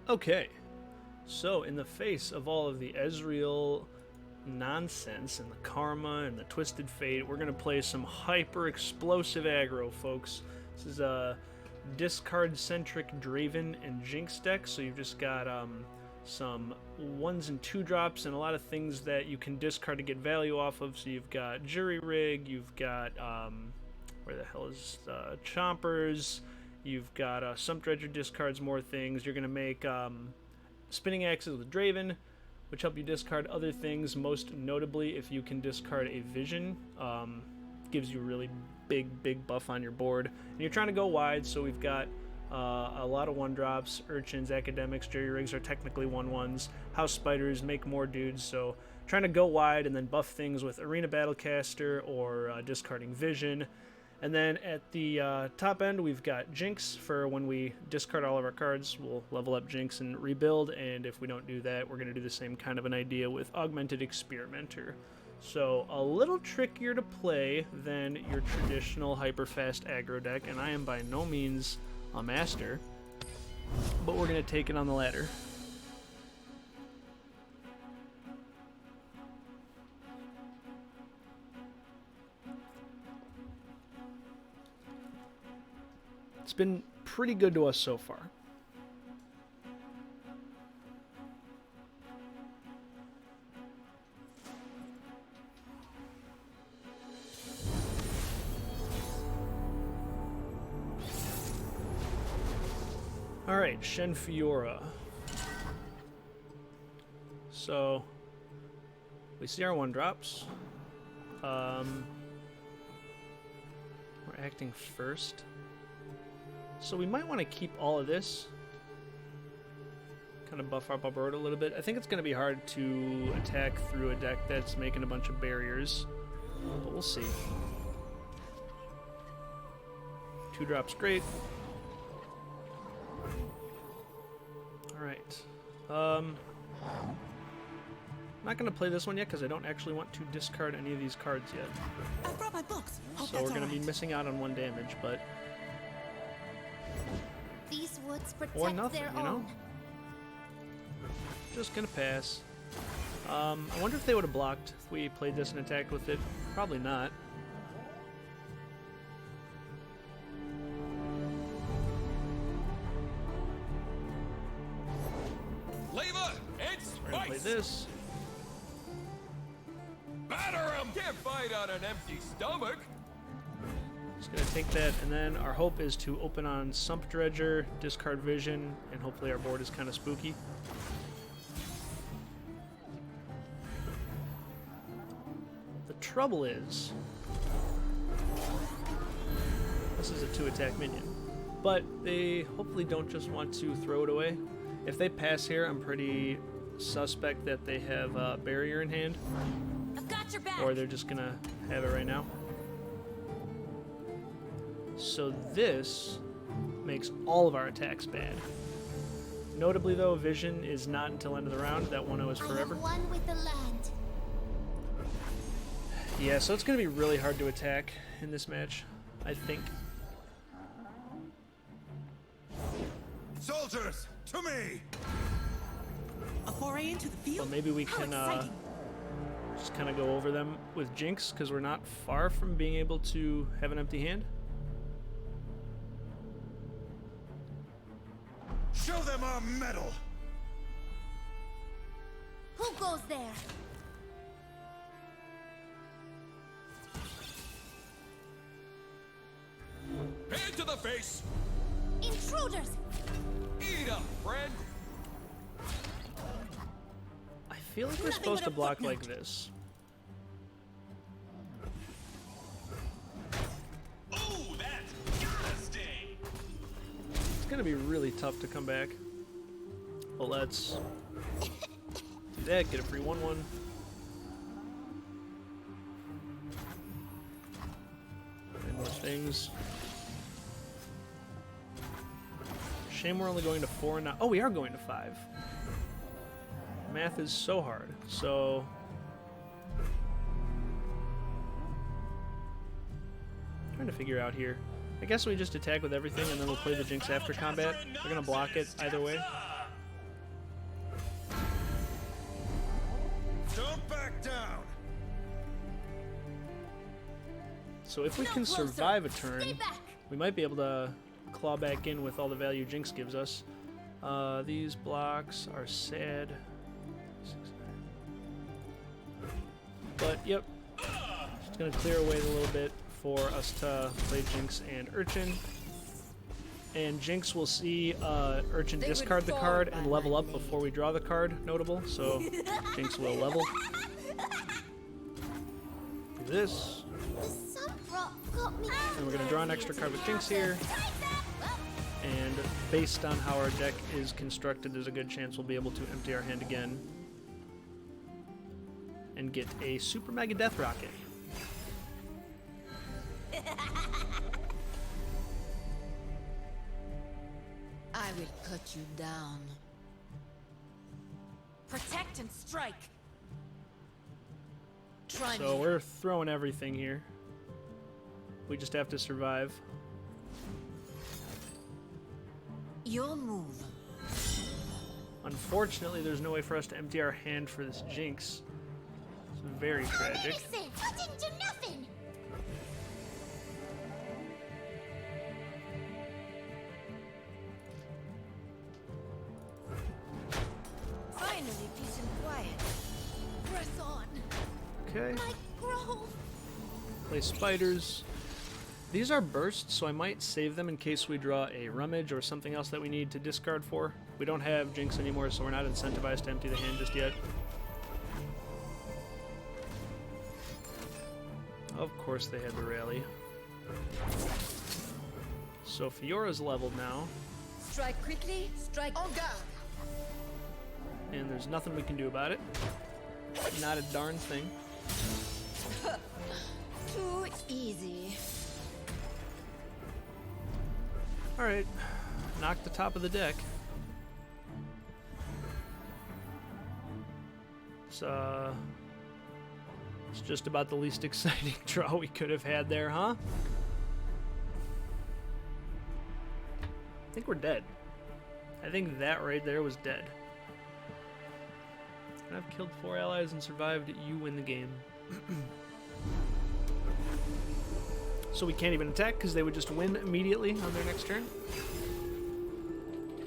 Okay, so in the face of all of the Ezreal nonsense and the karma and the twisted fate, we're going to play some hyper explosive aggro, folks. This is a discard centric Draven and Jinx deck, so you've just got some 1s and 2 drops and a lot of things that you can discard to get value off of. So you've got Jury Rig, you've got where the hell is Chompers, you've got Sump Dredger discards more things. You're going to make Spinning Axes with Draven, which help you discard other things, most notably if you can discard a Vision. Gives you really big buff on your board. And you're trying to go wide, so we've got a lot of 1-drops, Urchins, Academics, Jerry Rigs are technically 1/1s, House Spiders make more dudes, so trying to go wide and then buff things with Arena Battlecaster or discarding Vision. And then at the top end, we've got Jinx for when we discard all of our cards. We'll level up Jinx and rebuild, and if we don't do that, we're going to do the same kind of an idea with Augmented Experimenter. So a little trickier to play than your traditional hyper-fast aggro deck, and I am by no means a master, but we're going to take it on the ladder. It's been pretty good to us so far. Alright, Shen Fiora. So, we see our 1-drops. We're acting first. So we might want to keep all of this. Kind of buff up our board a little bit. I think it's going to be hard to attack through a deck that's making a bunch of barriers. But we'll see. 2-drops, great. Alright. Not going to play this one yet because I don't actually want to discard any of these cards yet. I brought my books. So we're going to be missing out on 1 damage, but... These woods protect or nothing, their you know? own. Just going to pass. I wonder if they would have blocked if we played this and attacked with it. Probably not. Flavor and We're going to play spice. this. Batter 'em. Can't fight on an empty stomach. Just going to take that, and then our hope is to open on Sump Dredger, discard Vision, and hopefully our board is kind of spooky. The trouble is, this is a 2-attack minion, but they hopefully don't just want to throw it away. If they pass here, I'm pretty suspect that they have a barrier in hand, I've got your back. or they're just going to have it right now. So this makes all of our attacks bad. Notably though, Vision is not until end of the round. That 1-0 is forever. I am one with the land. Yeah, so it's going to be really hard to attack in this match, I think. Soldiers, to me. A foray into the field. Well, maybe we How can exciting. just kind of go over them with Jinx, because we're not far from being able to have an empty hand. Show them our mettle. Who goes there? Hand to the face. Intruders! Eat up, friend. I feel like we're Nothing supposed but to a block like footnote. this. Ooh, that's gotta stay. It's going to be really tough to come back. But let's do that, get a free 1/1. And more things. Shame we're only going to 4 now. Oh, we are going to 5. Math is so hard. So trying to figure out here. I guess we just attack with everything and then we'll play the Jinx after combat. We're gonna block it either way. So if we No can closer. survive a turn, Stay back. we might be able to claw back in with all the value Jinx gives us. These blocks are sad. But, yep. Just going to clear away a little bit for us to play Jinx and Urchin. And Jinx will see Urchin discard the card and level up before we draw the card, notable. So Jinx will level. Do this. The sun rock got me. And we're going to draw an extra card with Jinx here. And based on how our deck is constructed, there's a good chance we'll be able to empty our hand again and get a Super Mega Death Rocket. I will cut you down. Protect and strike. Try So me. we're throwing everything here. We just have to survive. Your move. Unfortunately, there's no way for us to empty our hand for this Jinx. It's very tragic. Listen, I didn't do nothing. Finally, peace and quiet. Press on. Okay, My grove. play spiders. These are bursts, so I might save them in case we draw a rummage or something else that we need to discard for. We don't have Jinx anymore, so we're not incentivized to empty the hand just yet. Of course they had the rally. So Fiora's leveled now, Strike quickly, strike on guard. and there's nothing we can do about it. Not a darn thing. Too easy. Alright, knock the top of the deck. It's just about the least exciting draw we could have had there, huh? I think we're dead. I think that right there was dead. And I've killed 4 allies and survived, you win the game. So we can't even attack because they would just win immediately on their next turn.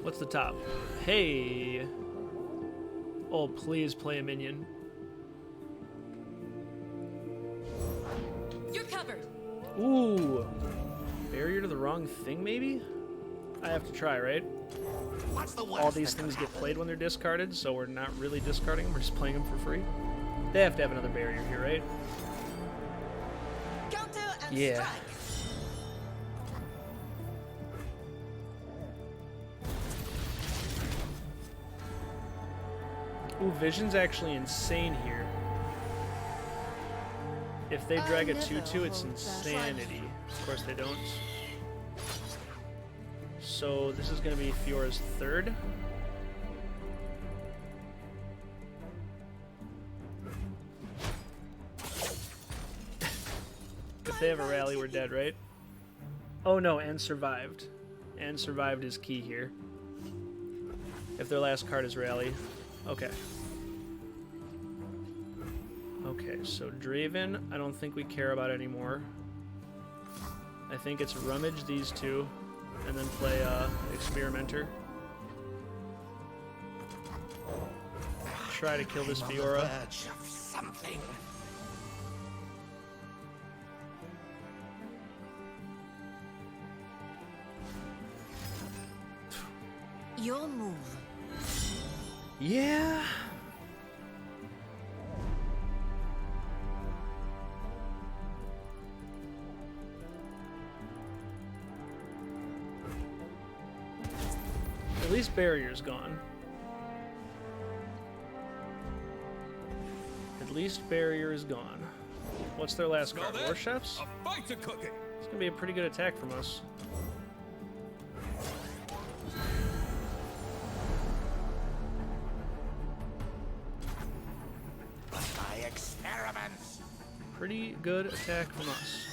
What's the top? Hey! Oh, please play a minion. You're covered. Ooh! Barrier to the wrong thing, maybe? I have to try, right? What's the All these things get played when they're discarded, so we're not really discarding them, we're just playing them for free. They have to have another barrier here, right? Counter and Yeah. strike. Ooh, Vision's actually insane here. If they drag a never 2-2, it's hold that. insanity. Of course they don't. So this is going to be Fiora's third. If they have a rally, we're dead, right? Oh no, and survived. And survived is key here. If their last card is rally. Okay. Okay, so Draven, I don't think we care about anymore. I think it's rummage these two, and then play Experimenter. Try to kill this Fiora. Something. Your move. Yeah. At least barrier's gone. At least barrier is gone. What's their last Smell card? that? War Chefs? A fight's a cooking. It's gonna be a pretty good attack from us. My experiments. Pretty good attack from us.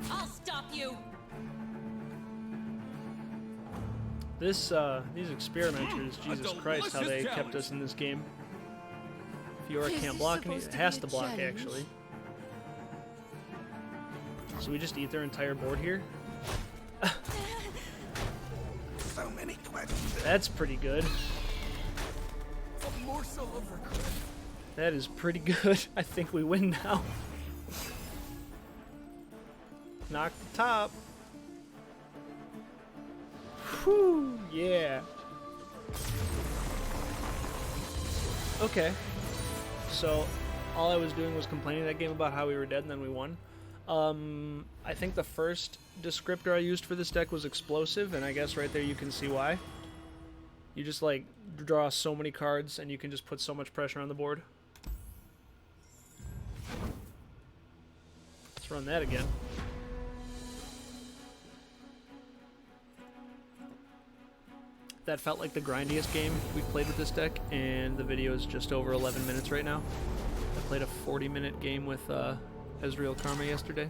I'll stop you. These experimenters, Jesus Christ, how they kept us in this game. Fiora Is can't this block, and supposed it to has be to a block, challenge? actually. So we just eat their entire board here? So many questions. That's pretty good. A morsel of regret. That is pretty good. I think we win now. Knock the top. Whew, yeah. Okay. So, all I was doing was complaining that game about how we were dead and then we won. I think the first descriptor I used for this deck was explosive, and I guess right there you can see why. You just, like, draw so many cards and you can just put so much pressure on the board. Let's run that again. That felt like the grindiest game we've played with this deck, and the video is just over 11 minutes right now. I played a 40-minute game with Ezreal Karma yesterday.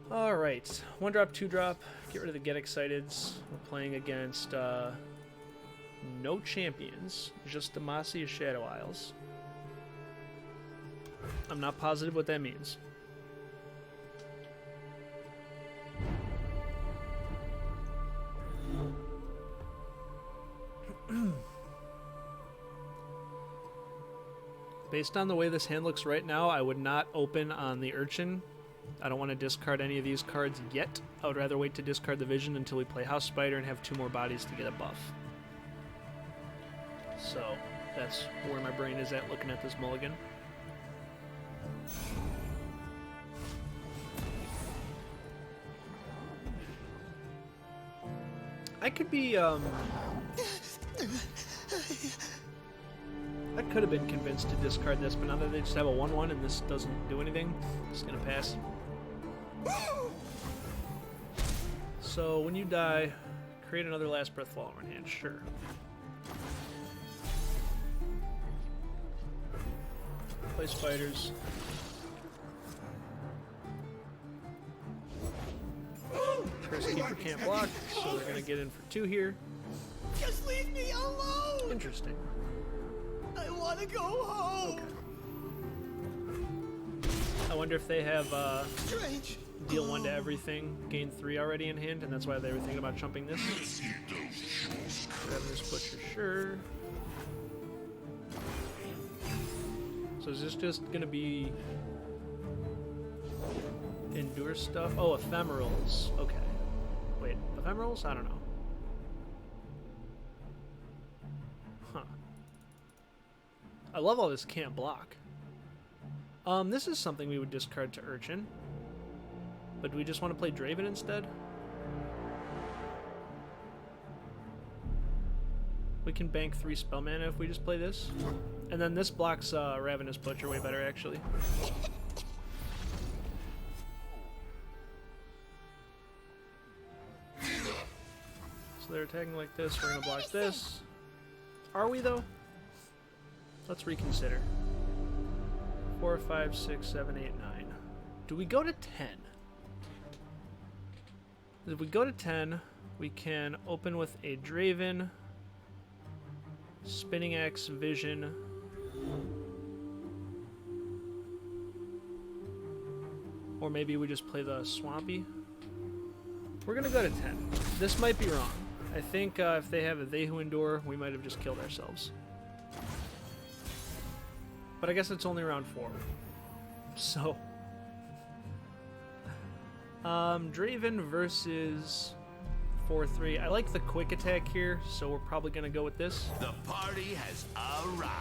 Alright, 1-drop, 2-drop, get rid of the Get Exciteds. We're playing against no champions, just Demacia Shadow Isles. I'm not positive what that means. Based on the way this hand looks right now, I would not open on the Urchin. I don't want to discard any of these cards yet. I would rather wait to discard the Vision until we play House Spider and have 2 more bodies to get a buff. So, that's where my brain is at looking at this mulligan. I could be, I could have been convinced to discard this, but now that they just have a 1-1 and this doesn't do anything, I'm just gonna pass. So, when you die, create another Last Breath Follower in hand, sure. Play spiders. Curse Keeper can't block, so they're gonna get in for 2 here. Just leave me alone. Interesting. I want to go home. Okay. I wonder if they have Strange. deal 1 to everything, gain 3 already in hand, and that's why they were thinking about chumping this. Ravenous Butcher, sure. So is this just gonna be endure stuff? Oh, ephemerals. Okay. Wait, ephemerals? I don't know. Huh. I love all this can't block. This is something we would discard to Urchin. But do we just want to play Draven instead? We can bank 3 spell mana if we just play this. And then this blocks Ravenous Butcher way better, actually. So they're attacking like this, we're gonna block this. Are we, though? Let's reconsider. 4, 5, 6, 7, 8, 9. Do we go to 10? If we go to 10, we can open with a Draven, Spinning Axe, Vision, or maybe we just play the Swampy. We're gonna go to 10. This might be wrong. I think if they have a They Who Endure, we might have just killed ourselves. But I guess it's only round 4. So, Draven versus 4-3. I like the quick attack here, so we're probably gonna go with this. The party has arrived.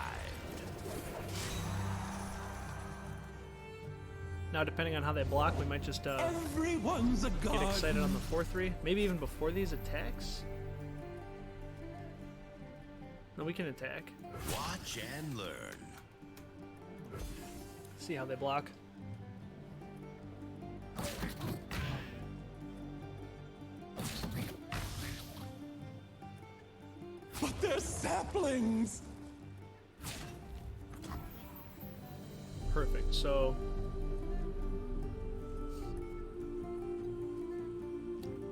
Now, depending on how they block, we might just Everyone's a god. get excited on the 4-3. Maybe even before these attacks. No, we can attack. Watch and learn. See how they block. But they're saplings. Perfect. So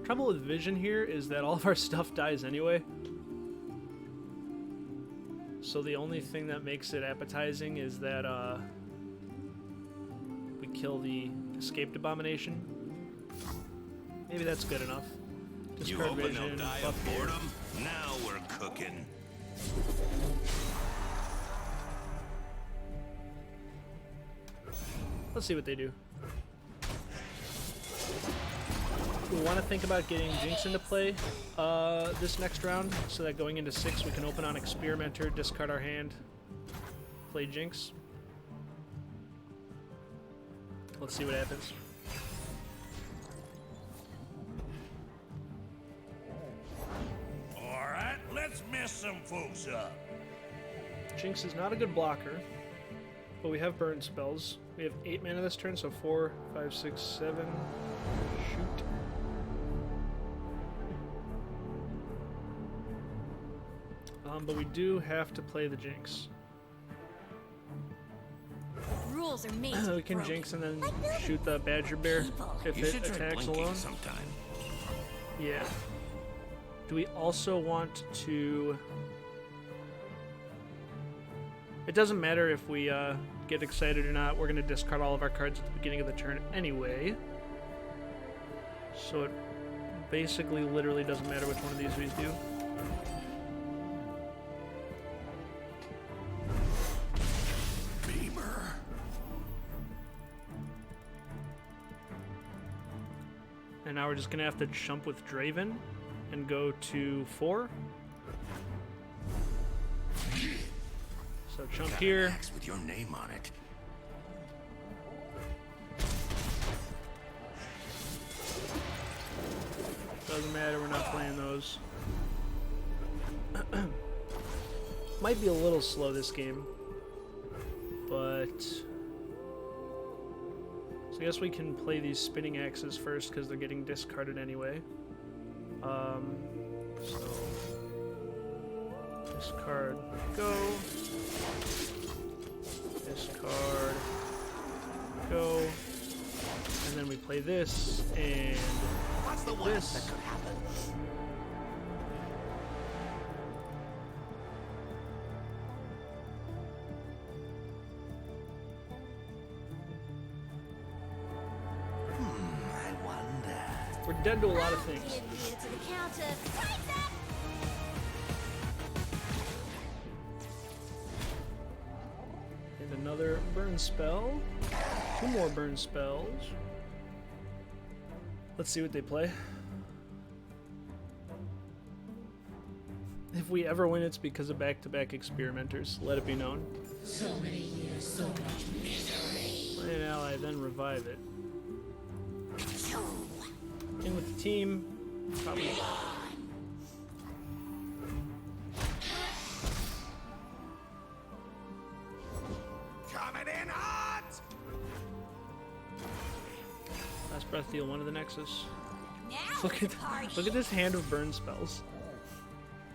Trouble with vision here is that all of our stuff dies anyway. So the only thing that makes it appetizing is that we kill the escaped abomination. Maybe that's good enough. You Discard hoping vision, they'll die buff of here. boredom? Now we're cooking. Let's see what they do. We want to think about getting Jinx into play this next round, so that going into 6 we can open on Experimenter, discard our hand, play Jinx. Let's see what happens. Alright, let's mess some folks up. Jinx is not a good blocker, but we have burn spells. We have 8 mana this turn, so 4, 5, 6, 7. Shoot. But we do have to play the Jinx. Rules are made. We can Jinx and then shoot the Badger Bear if You it should try attacks blinking alone. sometime. Yeah. Do we also want to... It doesn't matter if we get excited or not. We're going to discard all of our cards at the beginning of the turn anyway. So it basically literally doesn't matter which one of these we do. Beamer. And now we're just going to have to jump with Draven and go to 4. So chump Got here. an axe with your name on it. Doesn't matter, we're not playing those. Might be a little slow this game, but so I guess we can play these spinning axes first because they're getting discarded anyway. So discard, go. Discard, go. And then we play this and What's the worst that could happen? I wonder. we're dead to a lot of things. Here to the counter. Time's up. And another burn spell. 2 more burn spells. Let's see what they play. If we ever win, it's because of back-to-back experimenters. Let it be known. So many years, so much misery. Play an ally, then revive it. In with the team. Probably. Coming in hot! Last breath, deal 1 to the Nexus. Now Look it's at a party. look at this hand of burn spells.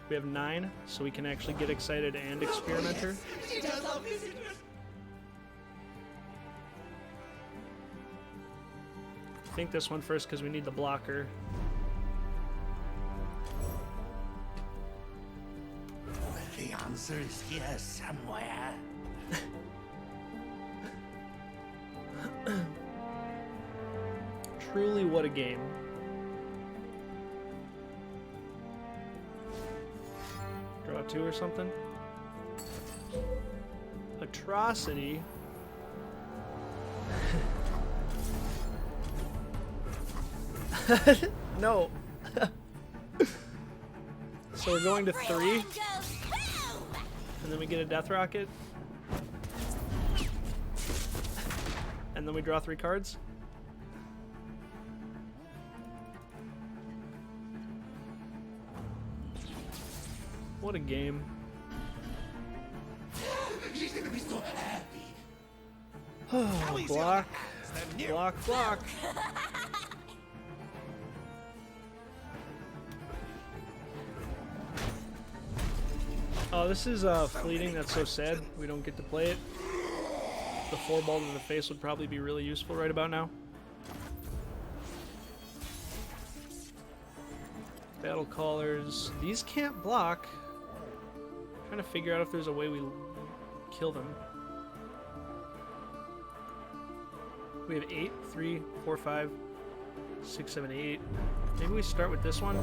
We have 9, so we can actually get excited and experimenter. She does love visitors! I think this one first because we need the blocker. The answer is here somewhere. Truly, what a game. Draw 2 or something. Atrocity. No. So we're going to 3, Everyone goes boom. and then we get a Death Rocket. And then we draw 3 cards. What a game. She's gonna be so happy. Block, block, block. Oh, this is fleeting. That's so sad. We don't get to play it. The 4 ball to the face would probably be really useful right about now. Battle callers. These can't block. Trying to figure out if there's a way we kill them. We have 8, 3, 4, 5, 6, 7, 8. Maybe we start with this one.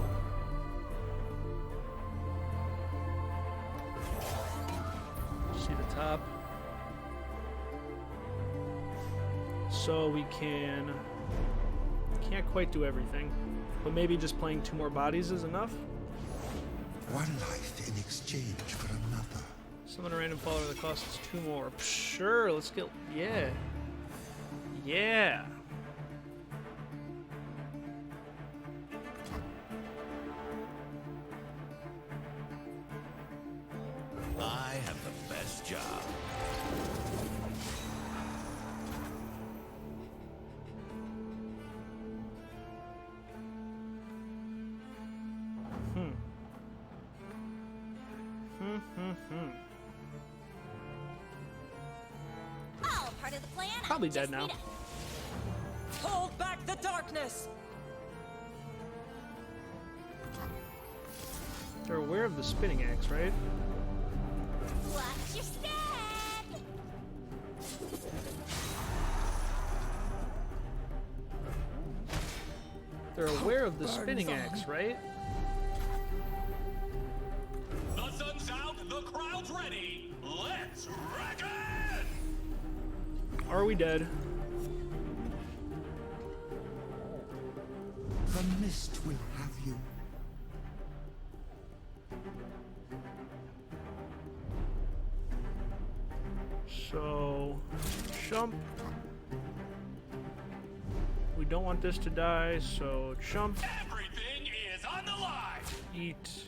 See the top. So we can't quite do everything, but maybe just playing 2 more bodies is enough. One life in exchange for another. Summon a random follower that costs 2 more. Sure, let's get, yeah. Yeah. I have the best job. All part of the plan. Probably Just dead now. need a- Hold back the darkness! They're aware of the spinning axe, right? Watch your step. They're aware of the spinning axe, right? The sun's out, the crowd's ready. Let's reckon! Are we dead? The mist will have you. So, jump. We don't want this to die, so jump, Everything is on the line! eat.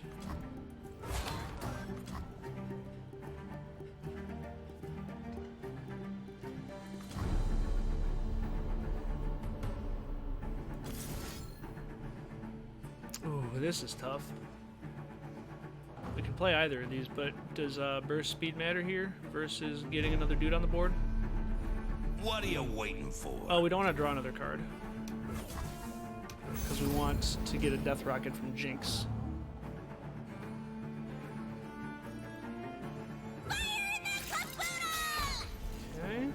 Ooh, this is tough. We can play either of these, but does burst speed matter here versus getting another dude on the board? What are you waiting for? Oh, we don't want to draw another card. Because we want to get a death rocket from Jinx. Okay.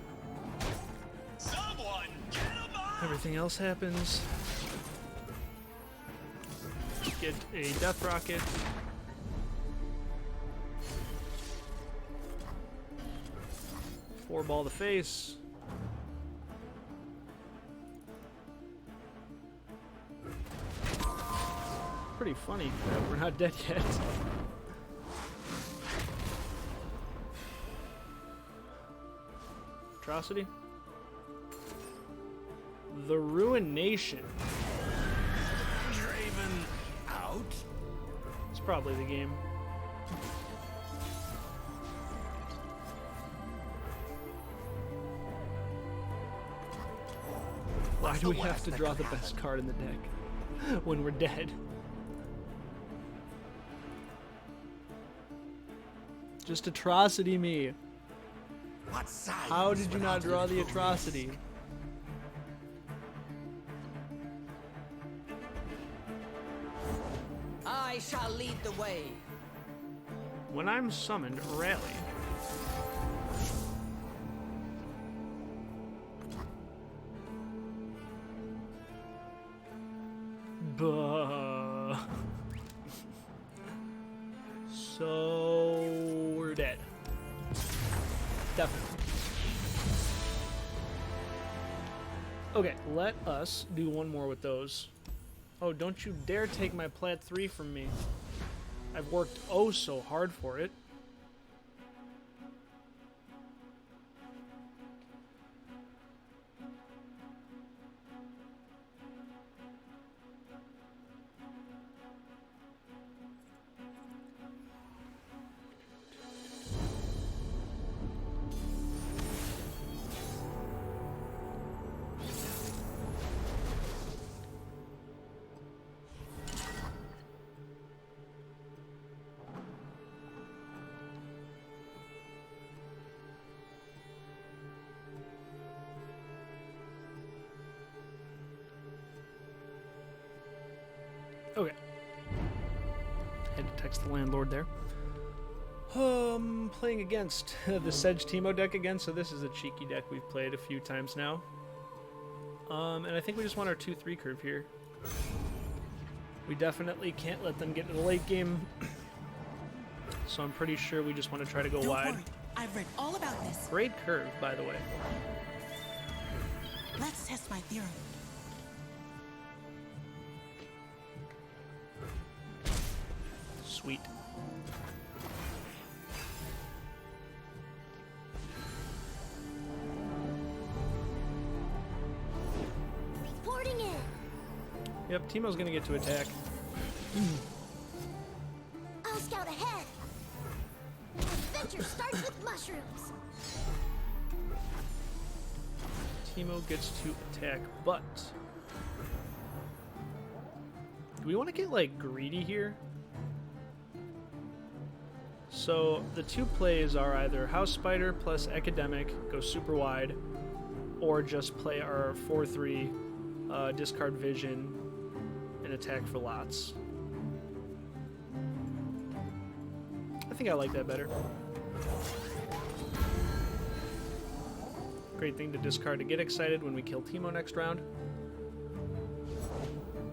Someone get 'em up! Everything else happens. Get a death rocket. Four ball the face. Pretty funny that we're not dead yet. Atrocity. The Ruination. Draven out? It's probably the game. Why do we have to draw the best card in the deck when we're dead? Just atrocity me. What science How did you not without draw the little atrocity? risk? I shall lead the way. When I'm summoned, rally. Buh. So we're dead. Definitely. Okay, let us do one more with those. Oh, don't you dare take my plat 3 from me. I've worked oh so hard for it. Text the landlord there. Playing against the Sedge Teemo deck again, so this is a cheeky deck we've played a few times now. And I think we just want our 2-3 curve here. We definitely can't let them get to the late game. So I'm pretty sure we just want to try to go wide. Worry. I've read all about this. Great curve, by the way. Let's test my theorem. Sweet. Reporting in. Yep, Teemo's gonna get to attack. I'll scout ahead. Adventure starts with mushrooms. Teemo gets to attack, but do we want to get like greedy here? So the two plays are either House Spider plus Academic, go super wide, or just play our 4/3, discard Vision, and attack for lots. I think I like that better. Great thing to discard to get excited when we kill Teemo next round.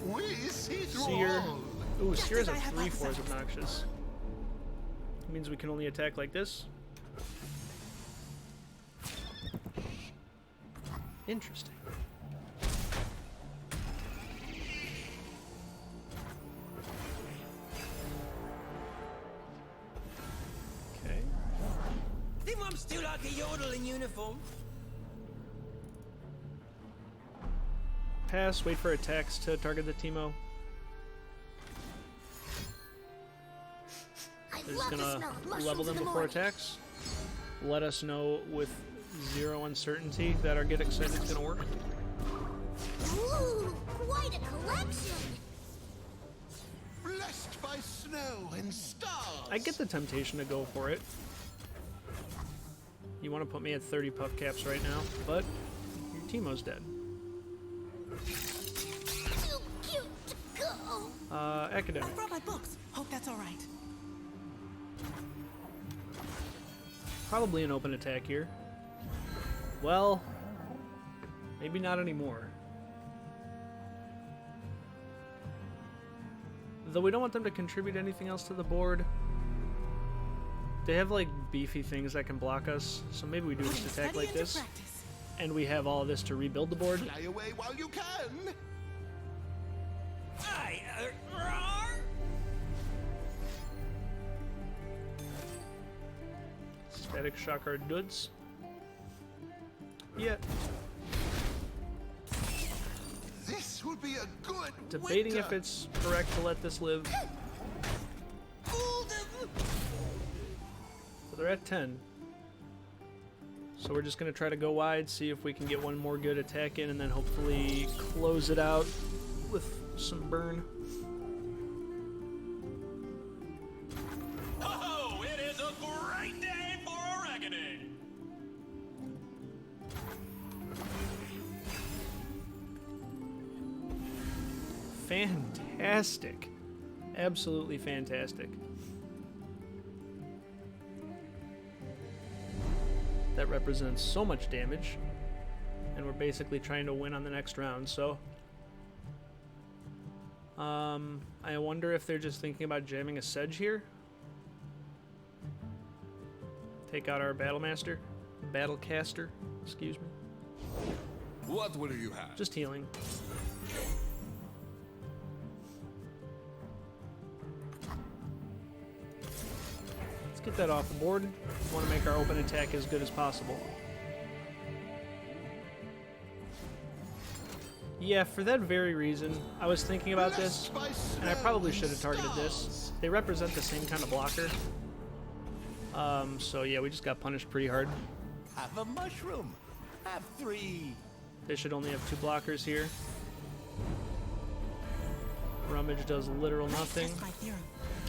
We see through Seer. all. Ooh, Just Seer's as a I 3/4 hypothesized. obnoxious. Means we can only attack like this. Interesting. Okay. Think I'm still like a yodel in uniform? Pass, wait for attacks to target the Teemo. I They're love just the smell gonna of mushrooms level them in the before morning. attacks. Let us know with 0 uncertainty that our get excited is gonna work. Ooh, quite a collection. Blessed by snow and stars. I get the temptation to go for it. You want to put me at 30 puff caps right now, but your Teemo's dead. Too cute to go. Academic. I brought my books. Hope that's all right. Probably an open attack here. Well, maybe not anymore. Though we don't want them to contribute anything else to the board. They have like beefy things that can block us, so maybe we do just attack Study like into this, practice. and we have all this to rebuild the board. Fly away while you can. Static shock our dudes. Yeah, This will be a good debating winter. if it's correct to let this live. Fool them! But they're at 10. So we're just going to try to go wide, see if we can get one more good attack in, and then hopefully close it out with some burn. Ho-ho! It is a great day for a reckoning! Fantastic. Absolutely fantastic. That represents so much damage, and we're basically trying to win on the next round, so I wonder if they're just thinking about jamming a Sedge here. Take out our Battlemaster, Battlecaster, excuse me. What will you have? Just healing. Let's get that off the board. We want to make our open attack as good as possible. Yeah, for that very reason, I was thinking about this, and I probably should have targeted this. They represent the same kind of blocker. So yeah, we just got punished pretty hard. Have a mushroom. Have 3. They should only have 2 blockers here. Rummage does literal nothing. Test my theorem.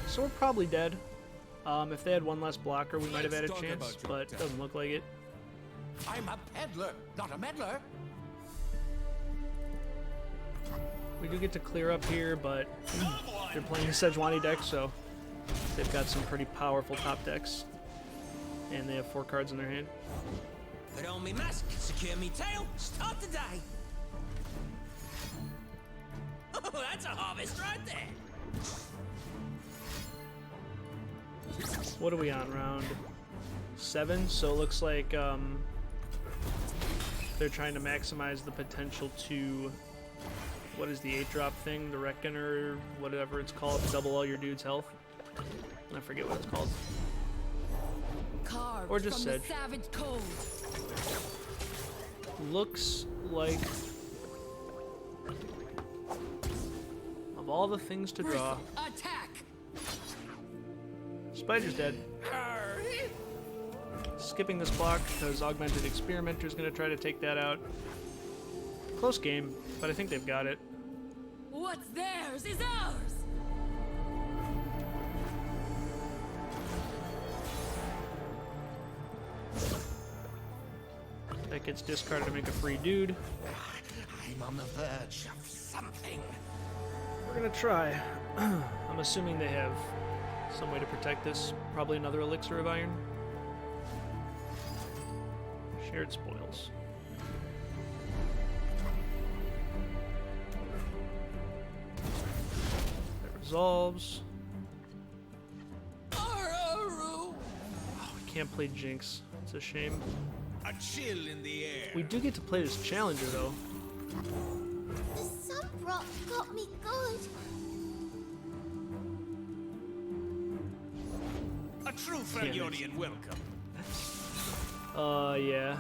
So we're probably dead. If they had 1 less blocker, we might have had a Let's talk chance, about your but it doesn't look like it. I'm a peddler, not a meddler. We do get to clear up here, but they're playing a Sejuani deck, so They've got some pretty powerful top decks. And they have 4 cards in their hand. Put on me mask, secure me tail, start the day. Oh, that's a harvest right there. What are we on, round 7? So it looks like they're trying to maximize the potential to, what is the 8-drop thing? The Reckoner, whatever it's called, double all your dude's health. I forget what it's called. Carved Or just from the Sedge. savage cold. Looks like, of all the things to draw, Attack! Spider's dead. Skipping this block because Augmented Experimenter is going to try to take that out. Close game, but I think they've got it. What's theirs is ours! That gets discarded to make a free dude. I'm on the verge of something. We're going to try. I'm assuming they have some way to protect this. Probably another Elixir of Iron. Shared spoils. That resolves. Oh, we can't play Jinx. It's a shame. A chill in the air. We do get to play this Challenger, though. The sun rock got me good. A true Damn it. Fergionian welcome. Yeah.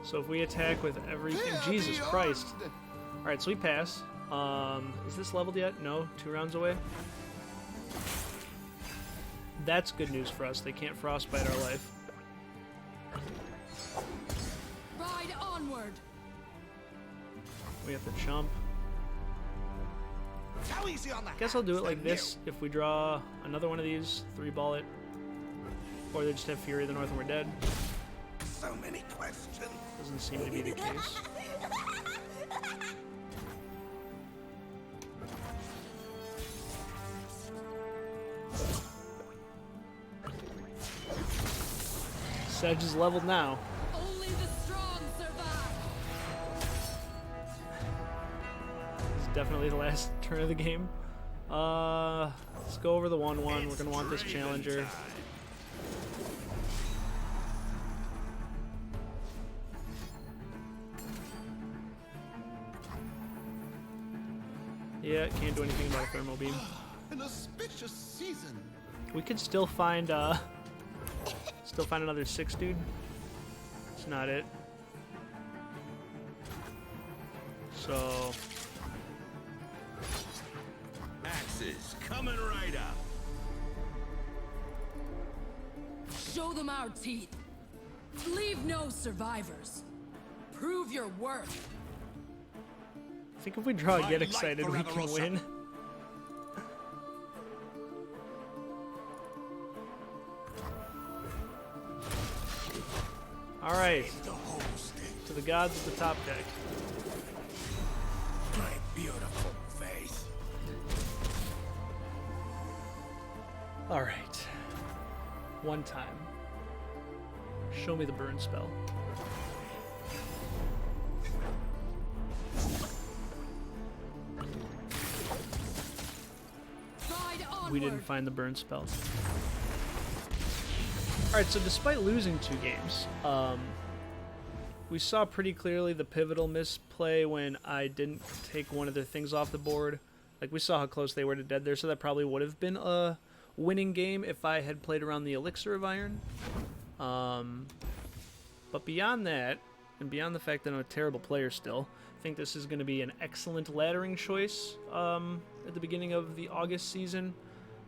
So if we attack with everything, Jesus Christ. Alright, so we pass. Is this leveled yet? No, 2 rounds away. That's good news for us. They can't frostbite our life. Ride onward! We have to chump. How easy on the Guess I'll do it like this. If we draw another one of these, 3-ball it. Or they just have Fury of the North and we're dead. So many questions. Doesn't seem to be the case. Sedge is leveled now. Only the strong survive! It's definitely the last turn of the game. Let's go over the 1-1. We're gonna want this Challenger. Yeah, can't do anything about a thermal beam. An auspicious season. We could still find another 6 dude. It's not it. So Axes coming right up. Show them our teeth. Leave no survivors. Prove your worth. I think if we draw My Get life Excited, we forever, can Rosa. win. All right, The whole state. to the gods of the top deck. My beautiful face. All right, one time. Show me the burn spell. Ride onward! We didn't find the burn spell. Alright, so despite losing 2 games, we saw pretty clearly the pivotal misplay when I didn't take one of their things off the board. Like, we saw how close they were to dead there, so that probably would have been a winning game if I had played around the Elixir of Iron. But beyond that, and beyond the fact that I'm a terrible player still, I think this is going to be an excellent laddering choice at the beginning of the August season.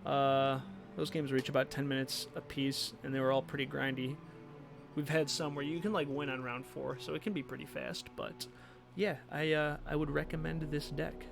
Those games reach about 10 minutes apiece, and they were all pretty grindy. We've had some where you can like win on round 4, so it can be pretty fast. But yeah, I would recommend this deck.